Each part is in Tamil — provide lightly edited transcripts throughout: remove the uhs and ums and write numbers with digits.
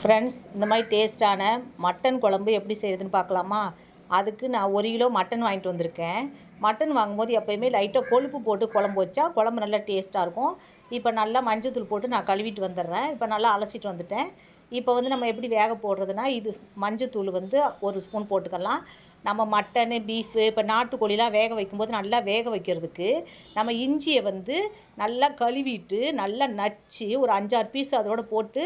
ஃப்ரெண்ட்ஸ், இந்த மாதிரி டேஸ்ட்டான மட்டன் குழம்பு எப்படி செய்கிறதுன்னு பார்க்கலாமா? அதுக்கு நான் 1 கிலோ மட்டன் வாங்கிட்டு வந்திருக்கேன். மட்டன் வாங்கும்போது எப்போயுமே லைட்டாக கொழுப்பு போட்டு குழம்பு வச்சா குழம்பு நல்லா டேஸ்ட்டாக இருக்கும். இப்போ நல்லா மஞ்சத்தூள் போட்டு நான் கழுவிட்டு வந்துடுறேன். இப்போ நல்லா அலசிட்டு வந்துட்டேன். இப்போ வந்து நம்ம எப்படி வேக போடுறதுனா, இது மஞ்சத்தூள் வந்து 1 ஸ்பூன் போட்டுக்கலாம். நம்ம மட்டனு, பீஃபு, இப்போ நாட்டுக்கோழிலாம் வேக வைக்கும்போது நல்லா வேக வைக்கிறதுக்கு நம்ம இஞ்சியை வந்து நல்லா கழுவிட்டு நல்லா நச்சு ஒரு 5, 6 பீஸ் அதோடு போட்டு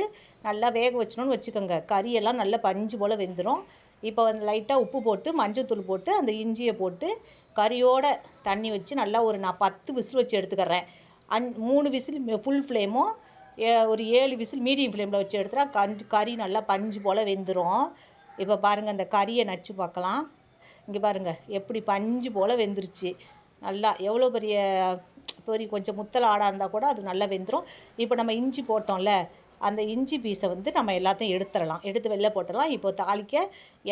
நல்லா வேக வச்சணும்னு வச்சுக்கோங்க. கறியெல்லாம் நல்லா பஞ்சு போல் வெந்துடும். இப்போ வந்து லைட்டாக உப்பு போட்டு மஞ்சத்தூள் போட்டு அந்த இஞ்சியை போட்டு கறியோட தண்ணி வச்சு நல்லா நான் 10 விசில் வச்சு எடுத்துக்கிறேன். 3 விசில் ஃபுல் ஃப்ளேமும் ஒரு 7 விசில் மீடியம் ஃப்ளேமில் வச்சு எடுத்துட்டா கறி நல்லா பஞ்சு போல் வெந்துடும். இப்போ பாருங்கள், அந்த கறியை நச்சு பார்க்கலாம். இங்கே பாருங்கள் எப்படி பஞ்சு போல் வெந்துருச்சு. நல்லா எவ்வளோ பெரிய கொஞ்சம் முத்தல் ஆடாக இருந்தால் கூட அது நல்லா வெந்துடும். இப்போ நம்ம இஞ்சி போட்டோம்ல, அந்த இஞ்சி பீஸை வந்து நம்ம எல்லாத்தையும் எடுத்து வெளில போட்டுடலாம். இப்போ தாளிக்க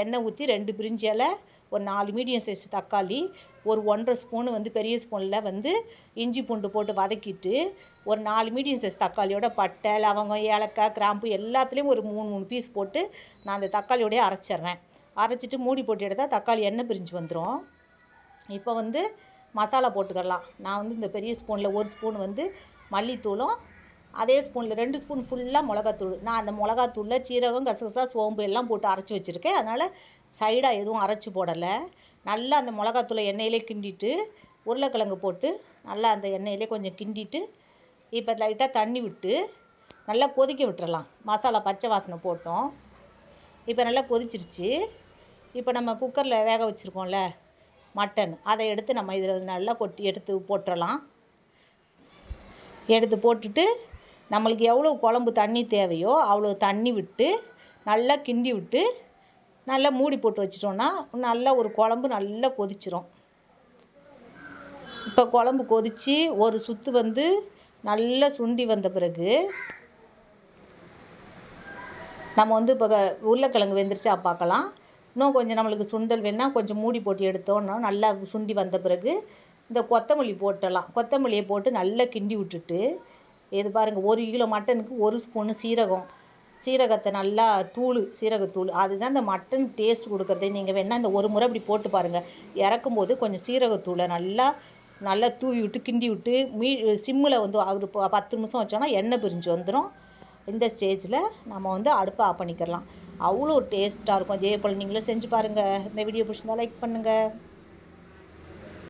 எண்ணெய் ஊற்றி 2 பிரிஞ்சி இலை, ஒரு 4 மீடியம் சைஸ் தக்காளி, ஒரு 1.5 ஸ்பூனு வந்து பெரிய ஸ்பூனில் வந்து இஞ்சி பூண்டு போட்டு வதக்கிட்டு, ஒரு 4 மீடியம் சைஸ் தக்காளியோட பட்டை, லவங்கம், ஏலக்காய், கிராம்பு எல்லாத்துலேயும் ஒரு 3 பீஸ் போட்டு நான் அந்த தக்காளியோடய அரைச்சிட்றேன். அரைச்சிட்டு மூடி போட்டு எடுத்தால் தக்காளி எண்ணெய் பிரிஞ்சு வந்துடும். இப்போ வந்து மசாலா போட்டுக்கலாம். நான் வந்து இந்த பெரிய ஸ்பூனில் 1 ஸ்பூன் வந்து மல்லித்தூளும், அதே ஸ்பூனில் 2 ஸ்பூன் ஃபுல்லாக மிளகாத்தூள். நான் அந்த மிளகாத்தூளில் சீரகம், கசகசா, சோம்பு எல்லாம் போட்டு அரைச்சி வச்சுருக்கேன். அதனால் சைடாக எதுவும் அரைச்சி போடலை. நல்லா அந்த மிளகாத்தூளை எண்ணெயிலே கிண்டிட்டு உருளைக்கிழங்கு போட்டு நல்லா அந்த எண்ணெயிலே கொஞ்சம் கிண்டிட்டு இப்போ லைட்டாக தண்ணி விட்டு நல்லா கொதிக்க விட்டுறலாம். மசாலா பச்சை வாசனை போட்டோம். இப்போ நல்லா கொதிச்சிருச்சு. இப்போ நம்ம குக்கரில் வேக வச்சுருக்கோம்ல மட்டன், அதை எடுத்து நம்ம இதில் நல்லா எடுத்து போட்டுடலாம். எடுத்து போட்டுட்டு நம்மளுக்கு எவ்வளோ குழம்பு தண்ணி தேவையோ அவ்வளோ தண்ணி விட்டு நல்லா கிண்டி விட்டு நல்லா மூடி போட்டு வச்சிட்டோன்னா நல்லா ஒரு குழம்பு நல்லா கொதிச்சிரும். இப்போ குழம்பு கொதித்து ஒரு சுற்று வந்து நல்லா சுண்டி வந்த பிறகு நம்ம வந்து இப்போ உருளைக்கிழங்கு வெந்துருச்சா பார்க்கலாம். இன்னும் கொஞ்சம் நம்மளுக்கு சுண்டல் வேணால் கொஞ்சம் மூடி போட்டு எடுத்தோன்னா நல்லா சுண்டி வந்த பிறகு இந்த கொத்தமல்லி போட்டலாம். கொத்தமல்லியை போட்டு நல்லா கிண்டி விட்டுட்டு, இது பாருங்கள், 1 கிலோ மட்டனுக்கு 1 ஸ்பூனு சீரகத்தை நல்லா சீரகத்தூள் அதுதான் இந்த மட்டன் டேஸ்ட் கொடுக்குறதே. நீங்கள் வேணால் இந்த ஒரு முறை இப்படி போட்டு பாருங்கள். இறக்கும்போது கொஞ்சம் சீரகத்தூளை நல்லா தூவி விட்டு கிண்டி விட்டு சிம்மில் வந்து ஒரு 10 நிமிஷம் வச்சோன்னா எண்ணெய் பிரிஞ்சு வந்துடும். இந்த ஸ்டேஜில் நம்ம வந்து அடுப்பை ஆஃப் பண்ணிக்கிறலாம். அவ்வளோ டேஸ்ட்டாக இருக்கும். அதே போல் நீங்களும் செஞ்சு பாருங்கள். இந்த வீடியோ பிடிச்சிருந்தா லைக் பண்ணுங்கள்.